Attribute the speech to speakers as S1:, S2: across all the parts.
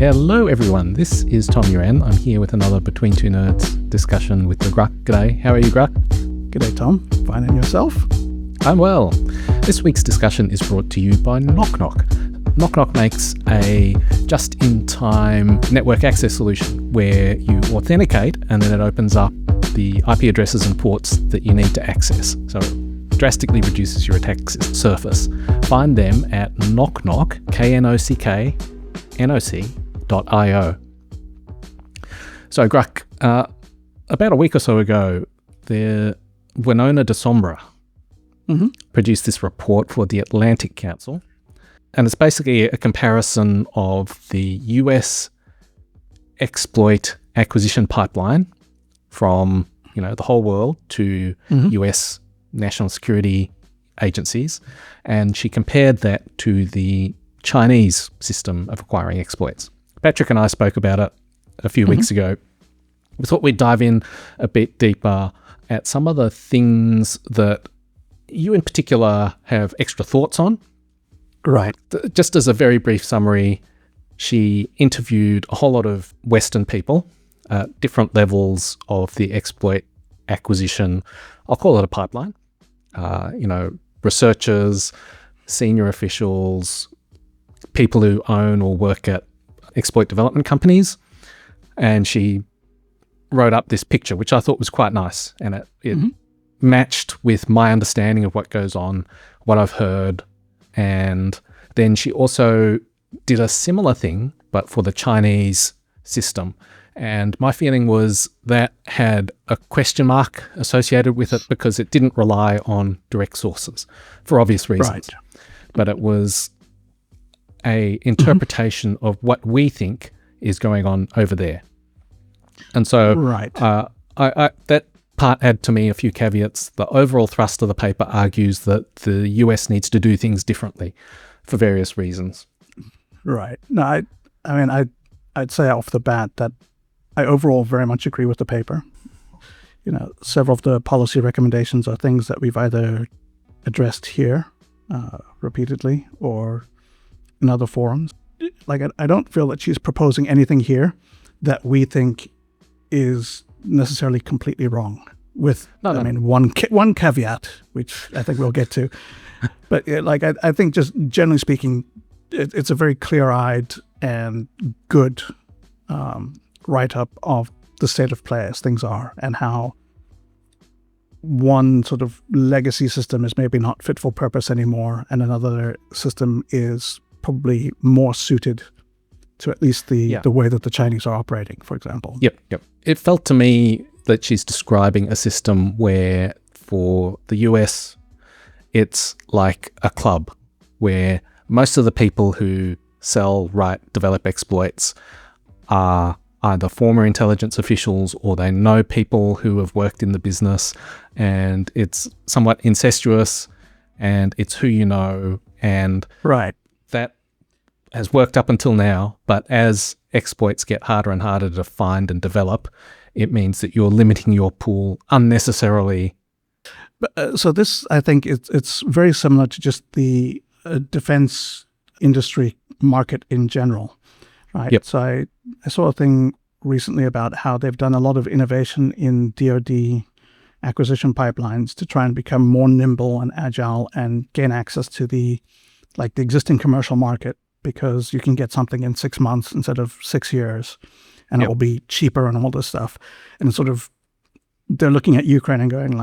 S1: Hello everyone, this is Tom Uren. I'm here with another Between Two Nerds discussion with the Grugq. G'day, how are you, Grugq?
S2: G'day, Tom. Fine, and yourself?
S1: I'm well. This week's discussion is brought to you by Knock Knock. Knock Knock makes a just-in-time network access solution where you authenticate and then it opens up the IP addresses and ports that you need to access. So it drastically reduces your attack surface. Find them at knockknock, knocknoc.io. So Grugq, about a week or so ago, the Winona de Sombra produced this report for the Atlantic Council, and it's basically a comparison of the US exploit acquisition pipeline from the whole world to US national security agencies, and she compared that to the Chinese system of acquiring exploits. Patrick and I spoke about it a few weeks ago. We thought we'd dive in a bit deeper at some of the things that you in particular have extra thoughts on.
S2: Right.
S1: Just as a very brief summary, she interviewed a whole lot of Western people at different levels of the exploit acquisition. I'll call it a pipeline. Researchers, senior officials, people who own or work at exploit development companies. And she wrote up this picture, which I thought was quite nice. And it matched with my understanding of what goes on, what I've heard. And then she also did a similar thing, but for the Chinese system. And my feeling was that had a question mark associated with it because it didn't rely on direct sources for obvious reasons.
S2: Right.
S1: But it was a interpretation of what we think is going on over there. And so that part had to me a few caveats. The overall thrust of the paper argues that the US needs to do things differently for various reasons.
S2: Right. No, I'd say off the bat that I overall very much agree with the paper. Several of the policy recommendations are things that we've either addressed here repeatedly or in other forums. I don't feel that she's proposing anything here that we think is necessarily completely wrong. With one caveat, which I think we'll get to. But I think just generally speaking, it's a very clear-eyed and good write-up of the state of play as things are and how one sort of legacy system is maybe not fit for purpose anymore and another system is probably more suited to at least the way that the Chinese are operating, for example.
S1: Yep. It felt to me that she's describing a system where for the US, it's like a club where most of the people who sell, write, develop exploits are either former intelligence officials or they know people who have worked in the business, and it's somewhat incestuous and it's who you know, and that has worked up until now. But as exploits get harder and harder to find and develop, it means that you're limiting your pool unnecessarily.
S2: So this, I think, it's very similar to just the defense industry market in general, right?
S1: Yep.
S2: So I saw a thing recently about how they've done a lot of innovation in DoD acquisition pipelines to try and become more nimble and agile and gain access to the existing commercial market, because you can get something in 6 months instead of 6 years, and it will be cheaper and all this stuff. And sort of they're looking at Ukraine and going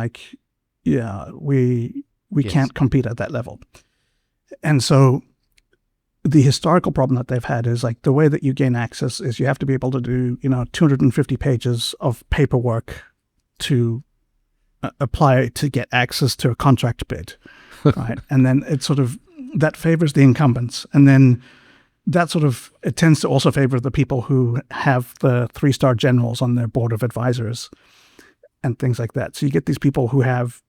S2: we can't compete at that level. And so the historical problem that they've had is the way that you gain access is you have to be able to do 250 pages of paperwork to apply to get access to a contract bid, right? And then it's sort of that favors the incumbents, and then that sort of it tends to also favor the people who have the 3-star generals on their board of advisors and things like that. So you get these people who have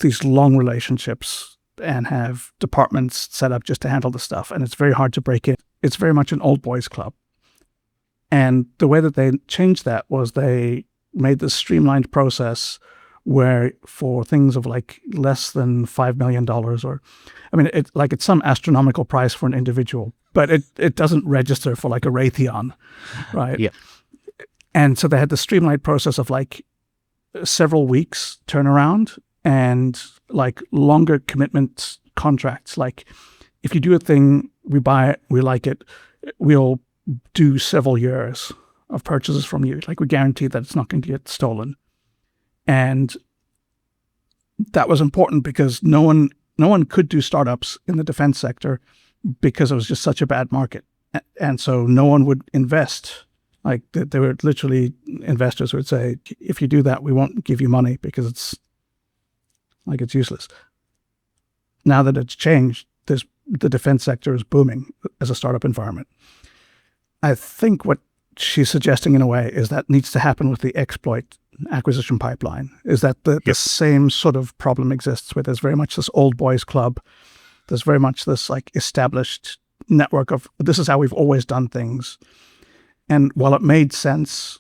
S2: these long relationships and have departments set up just to handle the stuff, and it's very hard to break it. It's very much an old boys club. And the way that they changed that was they made this streamlined process where for things of like less than $5 million, or, I mean, it's some astronomical price for an individual, but it doesn't register for like a Raytheon, right?
S1: Yeah.
S2: And so they had the streamlined process of like several weeks turnaround and like longer commitment contracts. Like if you do a thing, we buy it, we like it, we'll do several years of purchases from you. Like we guarantee that it's not going to get stolen. And that was important because no one could do startups in the defense sector because it was just such a bad market. And so no one would invest. Like there were literally investors who would say, if you do that, we won't give you money because it's useless. Now that it's changed, the defense sector is booming as a startup environment. I think what she's suggesting in a way is that needs to happen with the exploit acquisition pipeline, is that the same sort of problem exists where there's very much this old boys club. There's very much this like established network of this is how we've always done things. And while it made sense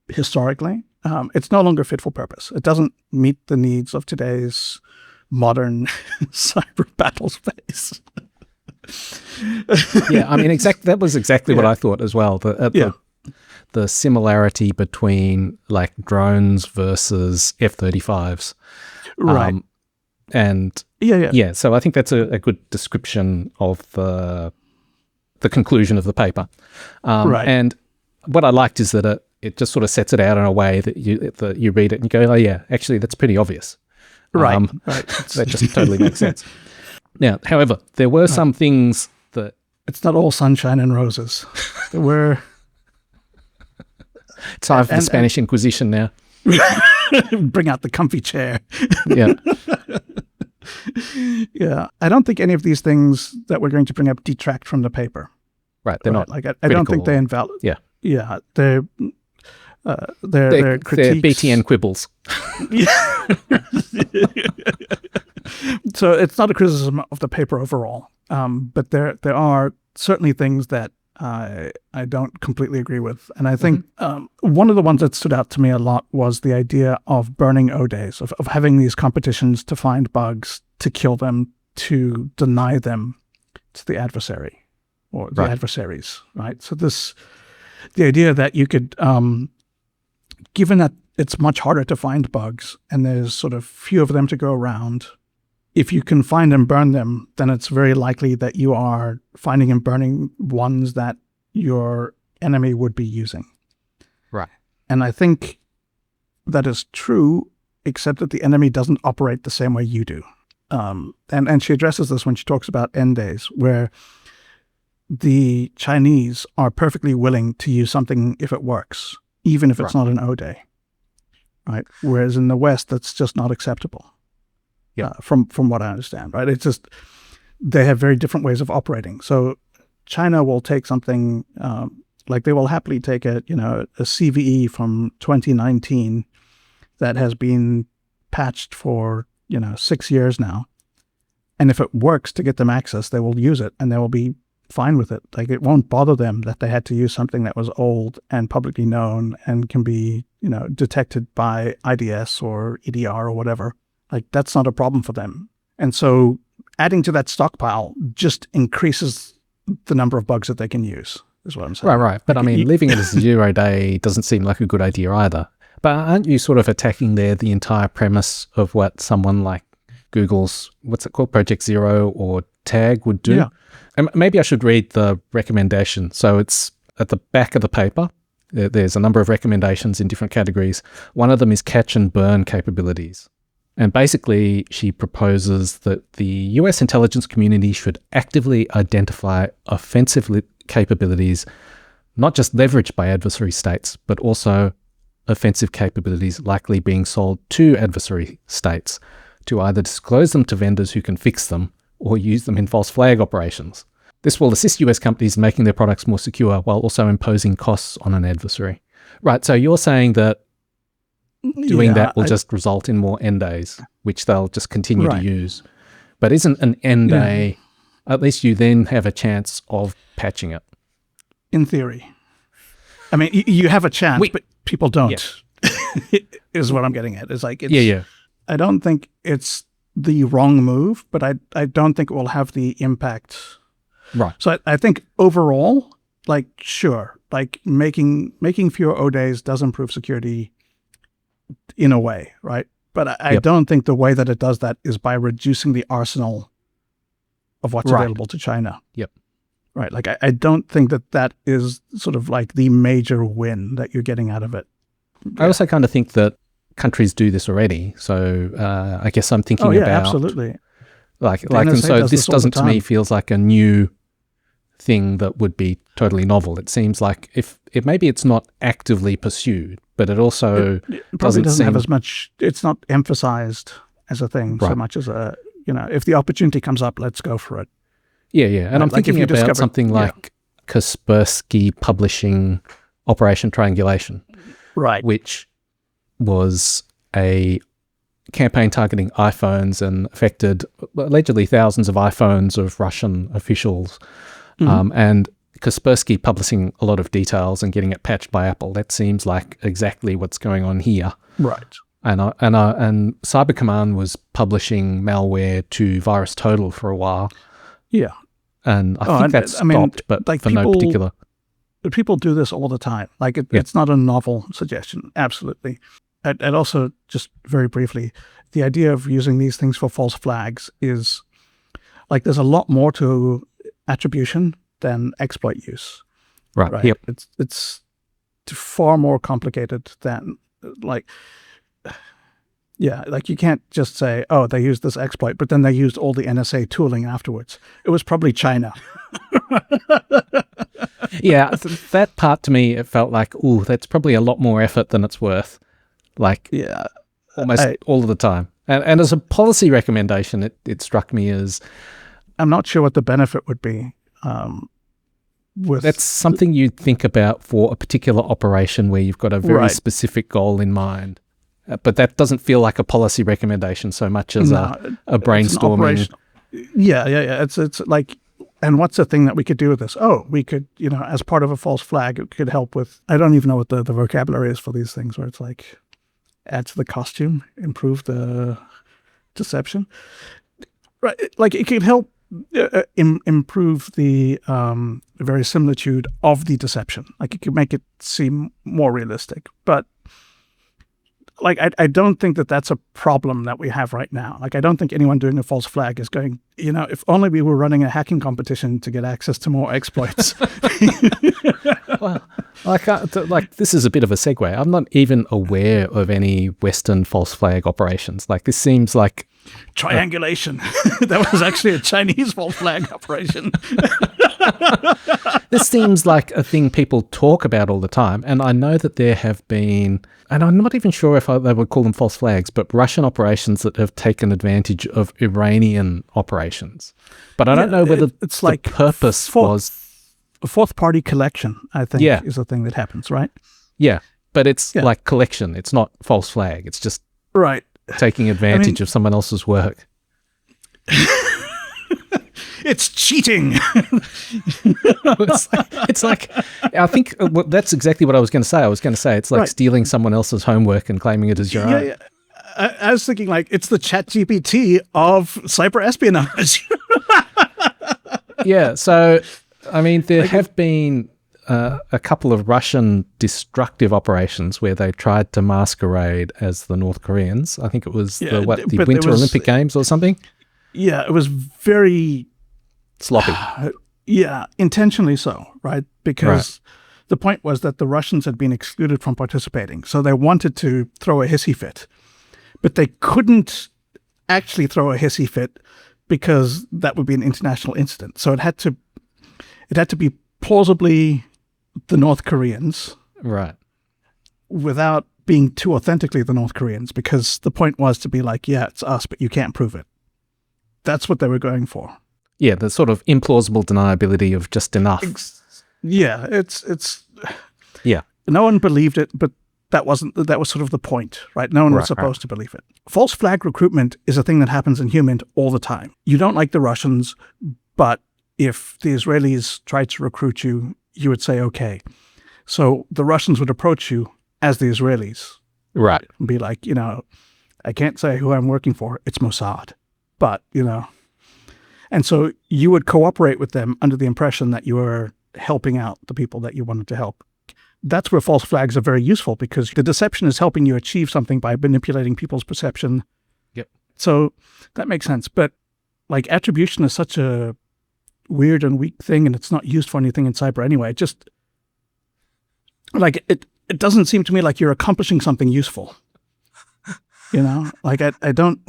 S2: historically, it's no longer fit for purpose. It doesn't meet the needs of today's modern cyber battle space.
S1: Yeah, I mean, that was exactly what I thought as well. The similarity between like drones versus F-35s.
S2: Right.
S1: And so I think that's a good description of the conclusion of the paper.
S2: Right.
S1: And what I liked is that it just sort of sets it out in a way that you read it and you go, oh yeah, actually that's pretty obvious.
S2: Right.
S1: That just totally makes sense. Now, however, there were some things that...
S2: It's not all sunshine and roses. There were...
S1: Time for the Spanish Inquisition now.
S2: Bring out the comfy chair.
S1: Yeah.
S2: Yeah. I don't think any of these things that we're going to bring up detract from the paper.
S1: Right. They're not.
S2: Like I don't think they invalidate.
S1: Yeah.
S2: Yeah. They're critiques.
S1: They're BTN quibbles.
S2: So it's not a criticism of the paper overall, but there are certainly things that I don't completely agree with. And I think one of the ones that stood out to me a lot was the idea of burning O days, of having these competitions to find bugs, to kill them, to deny them to the adversary or the adversaries, right? So the idea that you could, given that it's much harder to find bugs and there's sort of few of them to go around, if you can find and burn them, then it's very likely that you are finding and burning ones that your enemy would be using.
S1: Right.
S2: And I think that is true, except that the enemy doesn't operate the same way you do. And she addresses this when she talks about end days, where the Chinese are perfectly willing to use something if it works, even if it's not an O day. Right. Whereas in the West, that's just not acceptable. Yeah, from what I understand, right? It's just they have very different ways of operating. So China will take something like they will happily take a CVE from 2019 that has been patched for 6 years now, and if it works to get them access, they will use it and they will be fine with it. Like it won't bother them that they had to use something that was old and publicly known and can be detected by IDS or EDR or whatever. Like that's not a problem for them. And so adding to that stockpile just increases the number of bugs that they can use, is what I'm saying.
S1: Right. But I mean, leaving it as 0 day doesn't seem like a good idea either. But aren't you sort of attacking there the entire premise of what someone like Google's, what's it called, Project Zero or Tag would do?
S2: Yeah.
S1: And maybe I should read the recommendation. So it's at the back of the paper. There's a number of recommendations in different categories. One of them is catch and burn capabilities. And basically, she proposes that the US intelligence community should actively identify offensive capabilities, not just leveraged by adversary states, but also offensive capabilities likely being sold to adversary states, to either disclose them to vendors who can fix them or use them in false flag operations. This will assist US companies in making their products more secure while also imposing costs on an adversary. Right, so you're saying that doing that will just result in more end days, which they'll just continue to use. But isn't an end day, at least you then have a chance of patching it?
S2: In theory. I mean, you have a chance, but people don't.
S1: Yeah.
S2: is what I'm getting at. It's like,
S1: Yeah.
S2: I don't think it's the wrong move, but I don't think it will have the impact.
S1: Right.
S2: So I think overall, like, sure, like making fewer O days does improve security in a way, right? But I don't think the way that it does that is by reducing the arsenal of what's available to China.
S1: Yep.
S2: Right. Like, I don't think that is sort of like the major win that you're getting out of it.
S1: I also kind of think that countries do this already. So I guess I'm thinking about...
S2: absolutely.
S1: And so this doesn't to me feels like a new thing that would be totally novel. It seems like maybe it's not actively pursued, but it also
S2: it probably doesn't have as much, it's not emphasized as a thing so much as if the opportunity comes up, let's go for it.
S1: Yeah. And I'm thinking about something like Kaspersky publishing Operation Triangulation.
S2: Right.
S1: Which was a campaign targeting iPhones and affected allegedly thousands of iPhones of Russian officials. And Kaspersky publishing a lot of details and getting it patched by Apple. That seems like exactly what's going on here.
S2: Right.
S1: And Cyber Command was publishing malware to VirusTotal for a while.
S2: Yeah.
S1: And I think that's stopped, but like for no particular...
S2: People do this all the time. Like, it's not a novel suggestion. Absolutely. And also, just very briefly, the idea of using these things for false flags is, like, there's a lot more to attribution than exploit use.
S1: Right. Yep.
S2: It's far more complicated than, like... Yeah, like, you can't just say, oh, they used this exploit, but then they used all the NSA tooling afterwards. It was probably China.
S1: Yeah, that part to me, it felt like, ooh, that's probably a lot more effort than it's worth. Like, almost all of the time. And as a policy recommendation, it struck me as...
S2: I'm not sure what the benefit would be.
S1: That's something you'd think about for a particular operation where you've got a very specific goal in mind. But that doesn't feel like a policy recommendation so much as a brainstorming.
S2: Yeah. It's like, and what's the thing that we could do with this? Oh, we could, as part of a false flag, it could help with, I don't even know what the vocabulary is for these things, where it's like, add to the costume, improve the deception. Right. Like, it could help improve the verisimilitude of the deception. Like, it could make it seem more realistic. But like, I don't think that that's a problem that we have right now. Like, I don't think anyone doing a false flag is going, if only we were running a hacking competition to get access to more exploits.
S1: Well, this is a bit of a segue. I'm not even aware of any Western false flag operations. Like, this seems like...
S2: Triangulation. That was actually a Chinese false flag operation.
S1: This seems like a thing people talk about all the time. And I know that there have been, and I'm not even sure if they would call them false flags, but Russian operations that have taken advantage of Iranian operations. But I don't know whether
S2: it's like
S1: the purpose was...
S2: A fourth party collection, I think, is a thing that happens, right?
S1: Yeah, but it's like collection. It's not false flag. It's just taking advantage of someone else's work.
S2: It's cheating.
S1: it's like I think that's exactly what I was going to say. I was going to say it's like stealing someone else's homework and claiming it as your own.
S2: Yeah. I was thinking, like, it's the ChatGPT of cyber espionage.
S1: Yeah, so I mean, there have been a couple of Russian destructive operations where they tried to masquerade as the North Koreans. I think it was the Winter Olympic Games or something.
S2: Yeah, it was very
S1: sloppy.
S2: Intentionally so, right? Because the point was that the Russians had been excluded from participating, so they wanted to throw a hissy fit, but they couldn't actually throw a hissy fit because that would be an international incident. So it had to be plausibly the North Koreans.
S1: Right.
S2: Without being too authentically the North Koreans, because the point was to be like, yeah, it's us, but you can't prove it. That's what they were going for.
S1: Yeah, the sort of implausible deniability of just enough.
S2: It's
S1: yeah.
S2: No one believed it, but that was sort of the point, right? No one was supposed to believe it. False flag recruitment is a thing that happens in HUMINT all the time. You don't like the Russians, but if the Israelis tried to recruit you, you would say, okay. So the Russians would approach you as the Israelis
S1: Right.
S2: And be like, I can't say who I'm working for. It's Mossad. But, and so you would cooperate with them under the impression that you were helping out the people that you wanted to help. That's where false flags are very useful, because the deception is helping you achieve something by manipulating people's perception.
S1: Yep.
S2: So that makes sense. But like, attribution is such a weird and weak thing, and it's not used for anything in cyber anyway. It just, like, it doesn't seem to me like you're accomplishing something useful. Like, I don't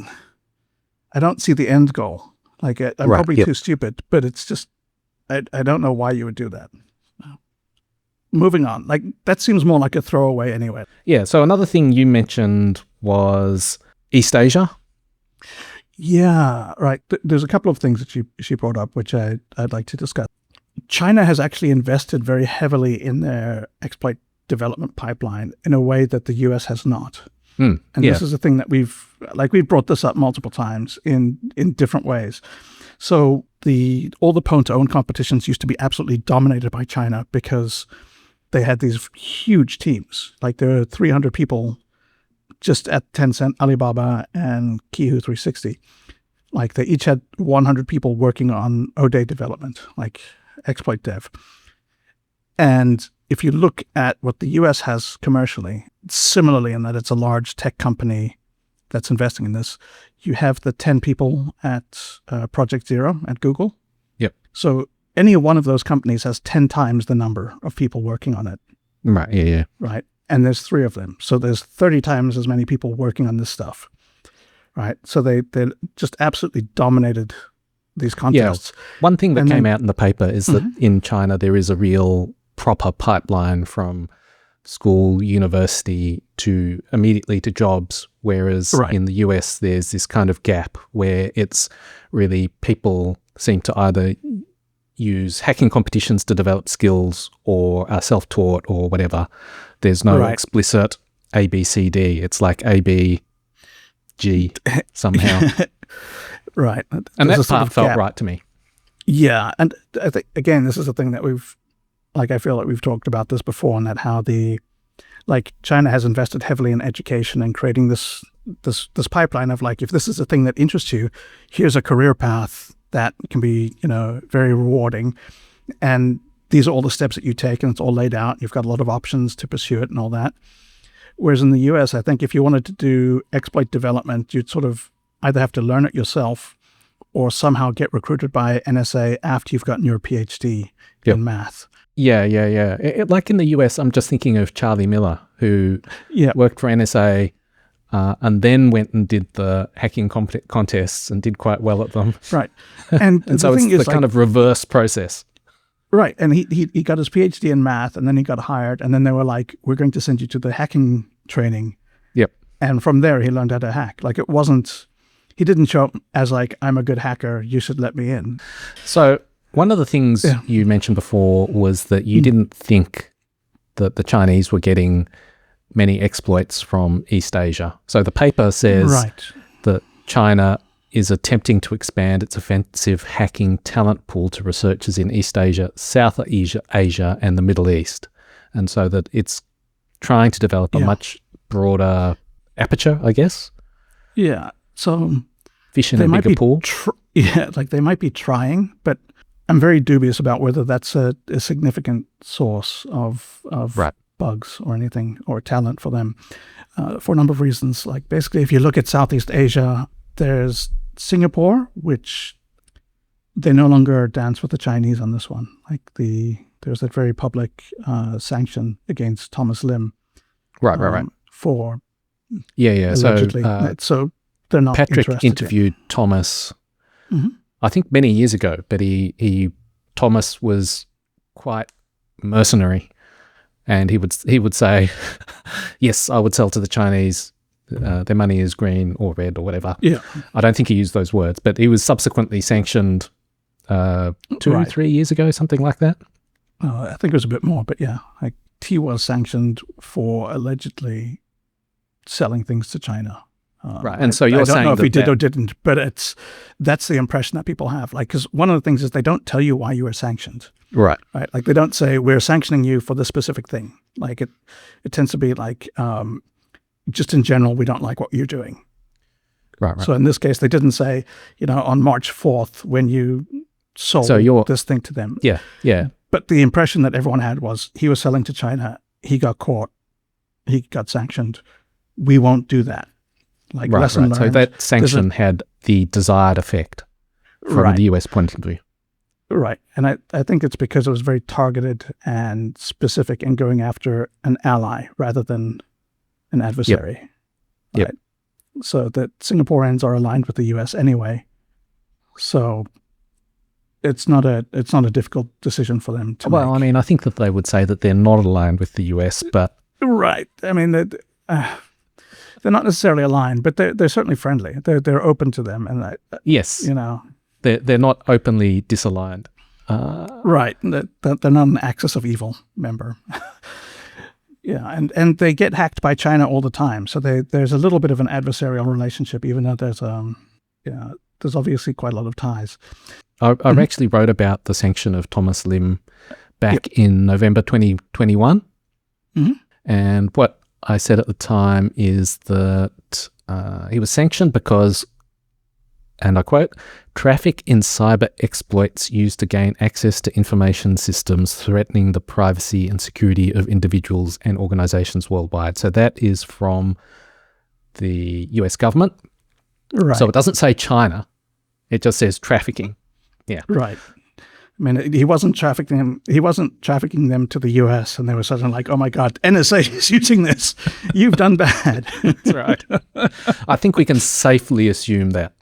S2: see the end goal. Like, I'm probably too stupid, but it's just, I don't know why you would do that. Moving on. Like, that seems more like a throwaway anyway.
S1: Yeah. So another thing you mentioned was East Asia.
S2: Yeah, right. There's a couple of things that she brought up, which I'd like to discuss. China has actually invested very heavily in their exploit development pipeline in a way that the US has not. And this is a thing that we've brought this up multiple times in different ways. So all the pwn-to-own competitions used to be absolutely dominated by China, because they had these huge teams. Like, there were 300 people just at Tencent, Alibaba, and Qihoo 360. Like, they each had 100 people working on ODay development, like exploit dev. And if you look at what the US has commercially, similarly in that it's a large tech company that's investing in this, you have the 10 people at Project Zero at Google.
S1: Yep.
S2: So any one of those companies has 10 times the number of people working on it.
S1: Right. Yeah.
S2: Right. And there's 3 of them. So there's 30 times as many people working on this stuff. Right. So they just absolutely dominated these contests.
S1: Yeah. One thing that came out in the paper is that in China there is a real proper pipeline from school, university to immediately to jobs, whereas in the US there's this kind of gap where it's really people seem to either use hacking competitions to develop skills or are self-taught or whatever. There's no explicit A, B, C, D. It's like A, B, G somehow.
S2: Right.
S1: And that part felt right to me.
S2: Yeah. And I think, again, this is a thing that I feel like we've talked about this before, and that how China has invested heavily in education and creating this pipeline of, like, if this is a thing that interests you, here's a career path that can be, very rewarding. And these are all the steps that you take, and it's all laid out. You've got a lot of options to pursue it and all that. Whereas in the US, I think if you wanted to do exploit development, you'd sort of either have to learn it yourself or somehow get recruited by NSA after you've gotten your PhD in math.
S1: Yeah. Like in the US, I'm just thinking of Charlie Miller, who worked for NSA and then went and did the hacking contests and did quite well at them. Right.
S2: And
S1: so it's the kind of reverse process.
S2: Right. And he got his PhD in math, and then he got hired, and then they were like, we're going to send you to the hacking training.
S1: Yep.
S2: And from there, he learned how to hack. Like, he didn't show up as like, I'm a good hacker, you should let me in.
S1: So one of the things you mentioned before was that you didn't think that the Chinese were getting many exploits from East Asia. So the paper says that China is attempting to expand its offensive hacking talent pool to researchers in East Asia, South Asia, and the Middle East. And so that it's trying to develop a much broader aperture, I guess.
S2: Yeah. So
S1: fish in a bigger pool.
S2: They might be trying, but I'm very dubious about whether that's a significant source of bugs or anything, or talent for them, for a number of reasons. Like, basically, if you look at Southeast Asia, there's Singapore, which they no longer dance with the Chinese on this one. Like, there's that very public sanction against Thomas Lim.
S1: Right.
S2: For
S1: allegedly.
S2: So they're not
S1: Patrick
S2: interested
S1: interviewed Thomas, I think many years ago, but Thomas was quite mercenary, and he would say, yes, I would sell to the Chinese. Their money is green or red or whatever. Yeah. I don't think he used those words, but he was subsequently sanctioned 2-3 years ago, something like that.
S2: I think it was a bit more, but yeah, like, he was sanctioned for allegedly selling things to China.
S1: Right, and so you're saying
S2: I don't know if he did or didn't, but that's the impression that people have. Like, because one of the things is they don't tell you why you were sanctioned.
S1: Right.
S2: Like, they don't say, we're sanctioning you for this specific thing. Like, it tends to be like, just in general, we don't like what you're doing.
S1: Right.
S2: So in this case, they didn't say, on March 4th when you sold this thing to them.
S1: Yeah.
S2: But the impression that everyone had was he was selling to China. He got caught. He got sanctioned. We won't do that. Lesson learned.
S1: So that sanction had the desired effect from the US point of view.
S2: Right. And I think it's because it was very targeted and specific in going after an ally rather than an adversary.
S1: Yep.
S2: Right? So that Singaporeans are aligned with the US anyway. So it's not a difficult decision for them to make.
S1: Well, I mean, I think that they would say that they're not aligned with the US, but...
S2: Right. I mean, they're not necessarily aligned, but they're certainly friendly. They're open to them. And
S1: yes. They're not openly disaligned.
S2: Right. They're not an axis of evil member. Yeah, and they get hacked by China all the time. So there's a little bit of an adversarial relationship, even though there's obviously quite a lot of ties.
S1: I actually wrote about the sanction of Thomas Lim back in November 2021.
S2: Mm-hmm.
S1: And what I said at the time is that he was sanctioned because, and I quote, traffic in cyber exploits used to gain access to information systems threatening the privacy and security of individuals and organizations worldwide. So that is from the US government.
S2: Right.
S1: So it doesn't say China. It just says trafficking. Yeah.
S2: Right. I mean, he wasn't trafficking them. He wasn't trafficking them to the US, and they were suddenly like, "Oh my God, NSA is using this. You've done bad."
S1: That's right. I think we can safely assume that.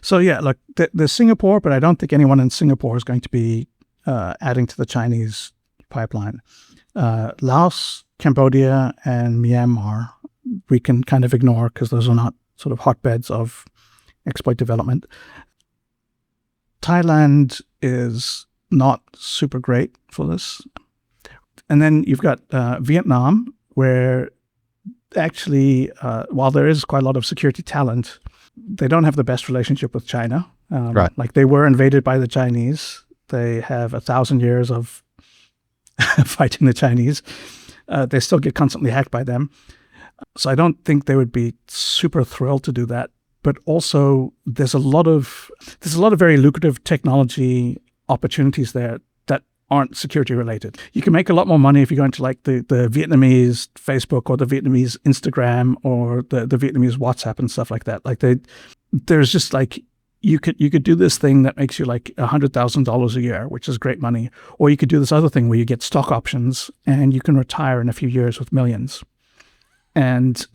S2: So yeah, look, there's Singapore, but I don't think anyone in Singapore is going to be adding to the Chinese pipeline. Laos, Cambodia, and Myanmar, we can kind of ignore because those are not sort of hotbeds of exploit development. Thailand is not super great for this. And then you've got Vietnam, where actually, while there is quite a lot of security talent, they don't have the best relationship with China.
S1: Right.
S2: Like they were invaded by the Chinese. They have 1,000 years of fighting the Chinese. They still get constantly hacked by them. So I don't think they would be super thrilled to do that. But also there's a lot of very lucrative technology opportunities there that aren't security related. You can make a lot more money if you go into like the Vietnamese Facebook or the Vietnamese Instagram or the Vietnamese WhatsApp and stuff like that. Like there's just like you could do this thing that makes you like $100,000 a year, which is great money, or you could do this other thing where you get stock options and you can retire in a few years with millions. And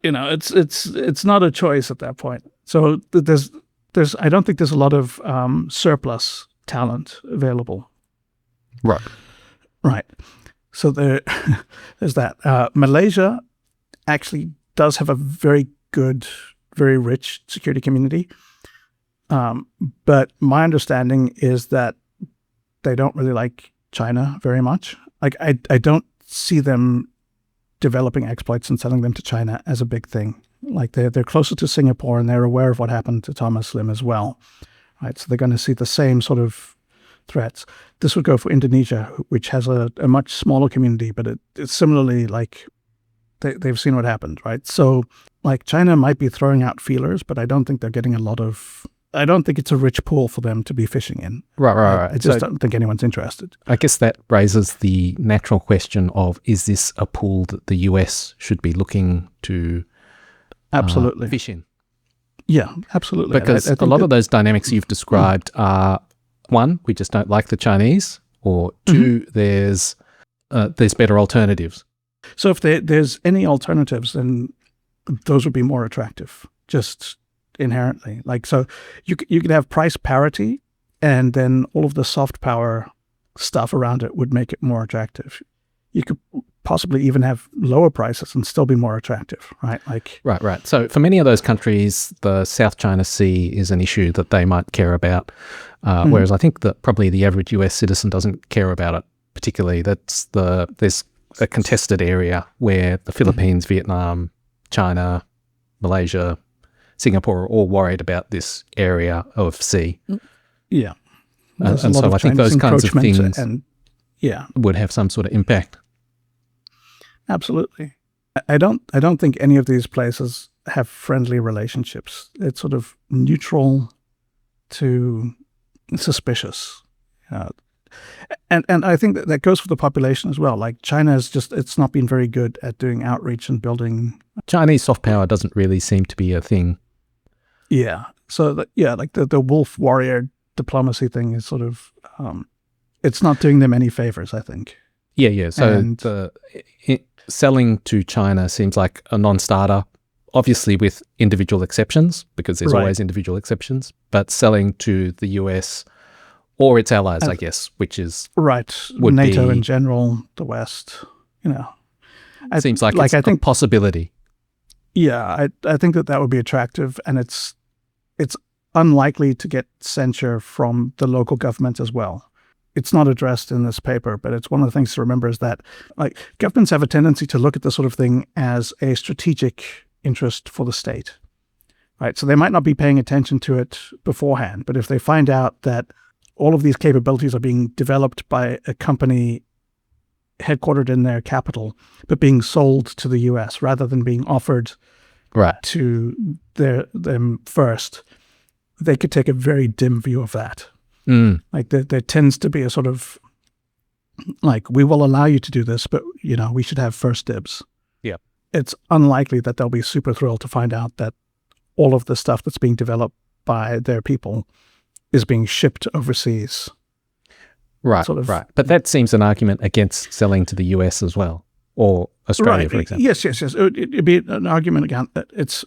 S2: it's not a choice at that point. So there's I don't think there's a lot of surplus talent available. Right. So there's that. Malaysia actually does have a very good, very rich security community. But my understanding is that they don't really like China very much. Like I don't see them developing exploits and selling them to China as a big thing. Like they're closer to Singapore and they're aware of what happened to Thomas Lim as well. Right. So they're going to see the same sort of threats. This would go for Indonesia, which has a much smaller community, but it's similarly like they've seen what happened, right? So like China might be throwing out feelers, but I don't think they're getting I don't think it's a rich pool for them to be fishing in.
S1: Right.
S2: I just don't think anyone's interested.
S1: I guess that raises the natural question of, is this a pool that the US should be looking to
S2: absolutely
S1: fish in?
S2: Yeah, absolutely.
S1: Because a lot of those dynamics you've described are, one, we just don't like the Chinese, or two, there's better alternatives.
S2: So if there's any alternatives, then those would be more attractive, just inherently. Like, so you could have price parity, and then all of the soft power stuff around it would make it more attractive. You could possibly even have lower prices and still be more attractive, right?
S1: Right. So for many of those countries, the South China Sea is an issue that they might care about, whereas I think that probably the average US citizen doesn't care about it particularly. There's a contested area where the Philippines, Vietnam, China, Malaysia, Singapore are all worried about this area of sea.
S2: Yeah.
S1: And so I think those kinds of things
S2: would
S1: have some sort of impact.
S2: Absolutely. I don't think any of these places have friendly relationships. It's sort of neutral to suspicious. Uh, and I think that goes for the population as well. Like China it's not been very good at doing outreach and building.
S1: Chinese soft power doesn't really seem to be a thing.
S2: Yeah. So like the wolf warrior diplomacy thing is sort of, it's not doing them any favors, I think.
S1: Yeah. So selling to China seems like a non-starter, obviously with individual exceptions, because there's always individual exceptions, but selling to the US or its allies, I guess, which is...
S2: Right. NATO in general, the West,
S1: seems like it's a possibility.
S2: Yeah, I think that would be attractive, and it's unlikely to get censure from the local government as well. It's not addressed in this paper, but it's one of the things to remember is that like governments have a tendency to look at this sort of thing as a strategic interest for the state, right? So they might not be paying attention to it beforehand, but if they find out that all of these capabilities are being developed by a company headquartered in their capital, but being sold to the US rather than being offered to them first, they could take a very dim view of that. Like there tends to be a sort of like, we will allow you to do this, but we should have first dibs.
S1: Yeah.
S2: It's unlikely that they'll be super thrilled to find out that all of the stuff that's being developed by their people is being shipped overseas.
S1: Right. But that seems an argument against selling to the US as well, or Australia, for example.
S2: Yes. It'd be an argument against it. It's,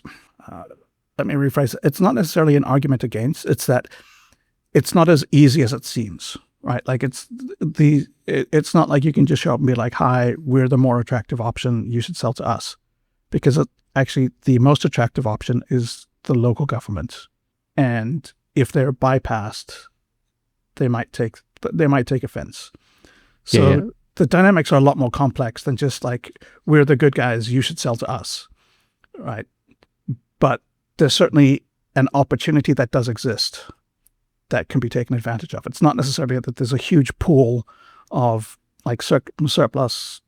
S2: let me rephrase it. It's not necessarily an argument against. It's that it's not as easy as it seems, right? Like it's not like you can just show up and be like, "Hi, we're the more attractive option. You should sell to us," because actually the most attractive option is the local government, and if they're bypassed, they might take offense. So the dynamics are a lot more complex than just like, we're the good guys, you should sell to us, right? But there's certainly an opportunity that does exist that can be taken advantage of. It's not necessarily that there's a huge pool of like surplus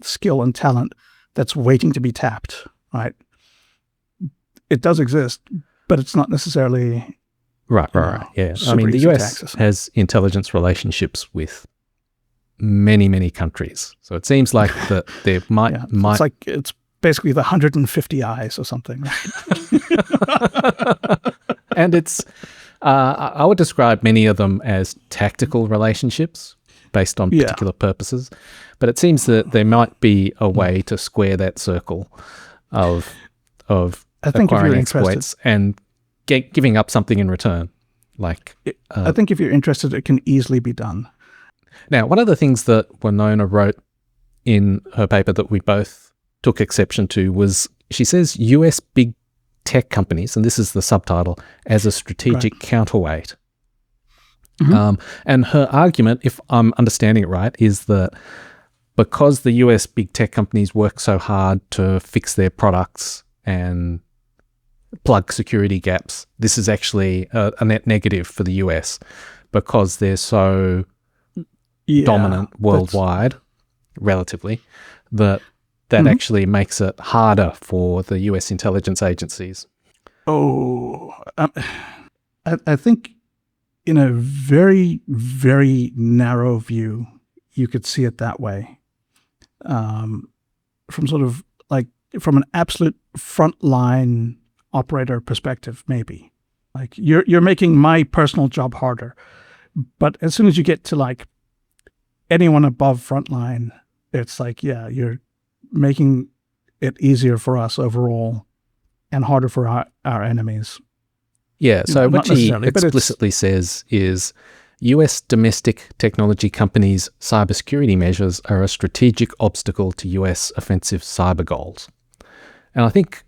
S2: skill and talent that's waiting to be tapped, right? It does exist, but it's not necessarily...
S1: Right. Yeah. I mean, the US has intelligence relationships with many, many countries. So it seems like that there might...
S2: It's basically the 150 eyes or something, right?
S1: And it's... I would describe many of them as tactical relationships based on particular purposes. But it seems that there might be a way to square that circle of acquiring exploits and giving up something in return.
S2: I think if you're interested, it can easily be done.
S1: Now, one of the things that Winona wrote in her paper that we both took exception to was, she says US big tech companies, and this is the subtitle, as a strategic counterweight. And her argument, if I'm understanding it right, is that because the US big tech companies work so hard to fix their products and plug security gaps, this is actually a net negative for the US because they're so dominant worldwide, relatively, that actually makes it harder for the US intelligence agencies.
S2: I think in a very, very narrow view, you could see it that way. From sort of like, from an absolute frontline operator perspective, maybe. Like you're making my personal job harder. But as soon as you get to like anyone above frontline, it's like, you're making it easier for us overall and harder for our enemies.
S1: Yeah, so what she explicitly says is US domestic technology companies' cybersecurity measures are a strategic obstacle to US offensive cyber goals. And I think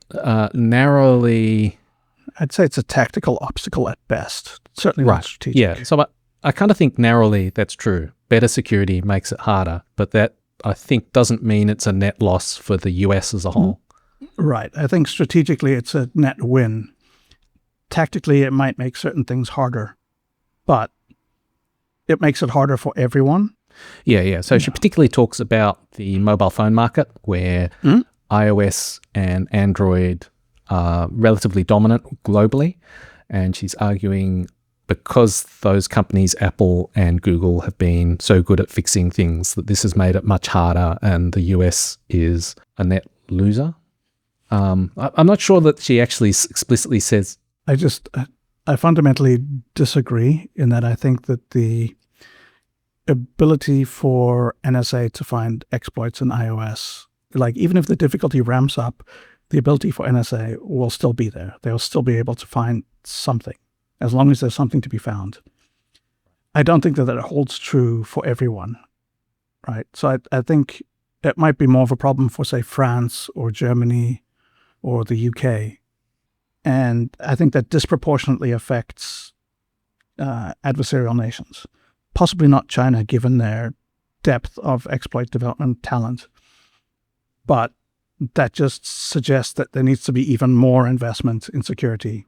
S1: narrowly...
S2: I'd say it's a tactical obstacle at best. Certainly not strategic.
S1: Yeah, so I kind of think narrowly that's true. Better security makes it harder, but that I think doesn't mean it's a net loss for the US as a whole.
S2: Right. I think strategically it's a net win. Tactically, it might make certain things harder, but it makes it harder for everyone.
S1: Yeah. So she particularly talks about the mobile phone market where iOS and Android are relatively dominant globally. And she's arguing because those companies, Apple and Google, have been so good at fixing things, that this has made it much harder, and the US is a net loser. I'm not sure that she actually explicitly says.
S2: I fundamentally disagree in that I think that the ability for NSA to find exploits in iOS, like even if the difficulty ramps up, the ability for NSA will still be there. They'll still be able to find something, as long as there's something to be found. I don't think that holds true for everyone, right? So I think it might be more of a problem for, say, France or Germany or the UK. And I think that disproportionately affects adversarial nations. Possibly not China, given their depth of exploit development talent. But that just suggests that there needs to be even more investment in security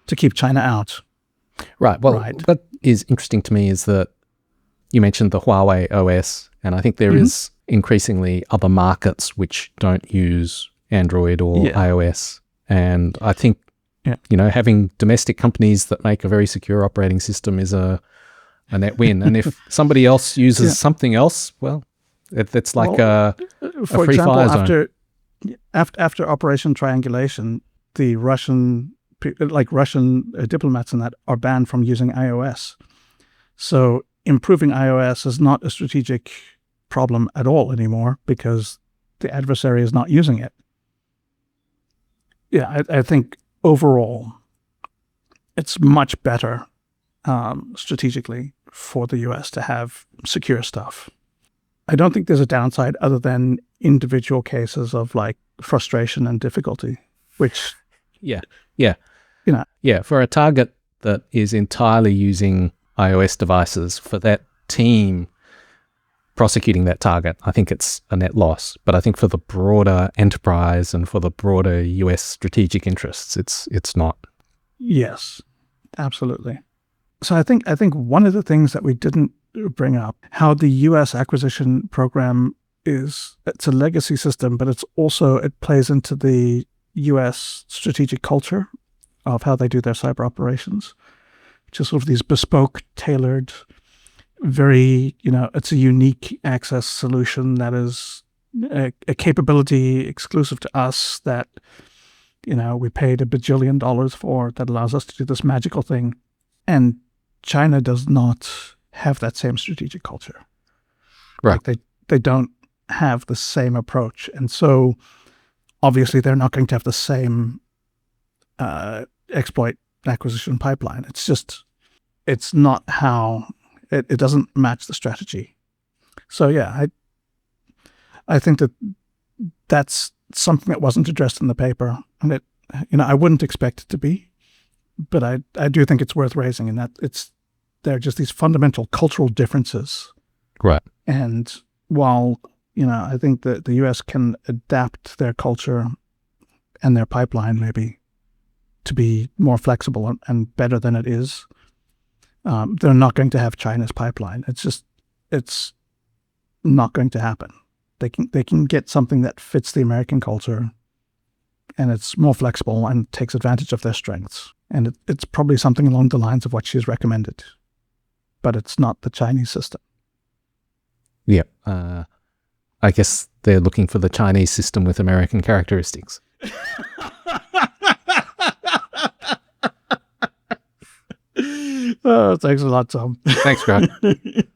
S2: to keep China out.
S1: Right. Well, what is interesting to me is that you mentioned the Huawei OS, and I think there is increasingly other markets which don't use Android or iOS. And I think, having domestic companies that make a very secure operating system is a net win. And if somebody else uses something else, well, it's like a free fire zone.
S2: After Operation Triangulation, the Russian diplomats and that are banned from using iOS. So improving iOS is not a strategic problem at all anymore because the adversary is not using it. Yeah, I think overall it's much better strategically for the US to have secure stuff. I don't think there's a downside other than individual cases of like frustration and difficulty, which
S1: for a target that is entirely using iOS devices, for that team prosecuting that target, I think it's a net loss. But I think for the broader enterprise and for the broader US strategic interests, it's not.
S2: Yes, absolutely. So I think one of the things that we didn't bring up, how the US acquisition program it's a legacy system, but it plays into the US strategic culture of how they do their cyber operations, which is sort of these bespoke, tailored, very, it's a unique access solution that is a capability exclusive to us that, we paid $1 bajillion for, that allows us to do this magical thing. And China does not have that same strategic culture.
S1: Right.
S2: Like they don't have the same approach. And so obviously they're not going to have the same exploit acquisition pipeline. It's not how, it doesn't match the strategy. So yeah, I think that's something that wasn't addressed in the paper. And I wouldn't expect it to be, but I do think it's worth raising, in that there are just these fundamental cultural differences.
S1: Right.
S2: And while, I think that the US can adapt their culture and their pipeline maybe to be more flexible and better than it is, they're not going to have China's pipeline. It's not going to happen. They can get something that fits the American culture, and it's more flexible and takes advantage of their strengths. And it's probably something along the lines of what she's recommended, but it's not the Chinese system.
S1: Yeah. I guess they're looking for the Chinese system with American characteristics.
S2: Oh, thanks a lot, Tom.
S1: Thanks, Grugq.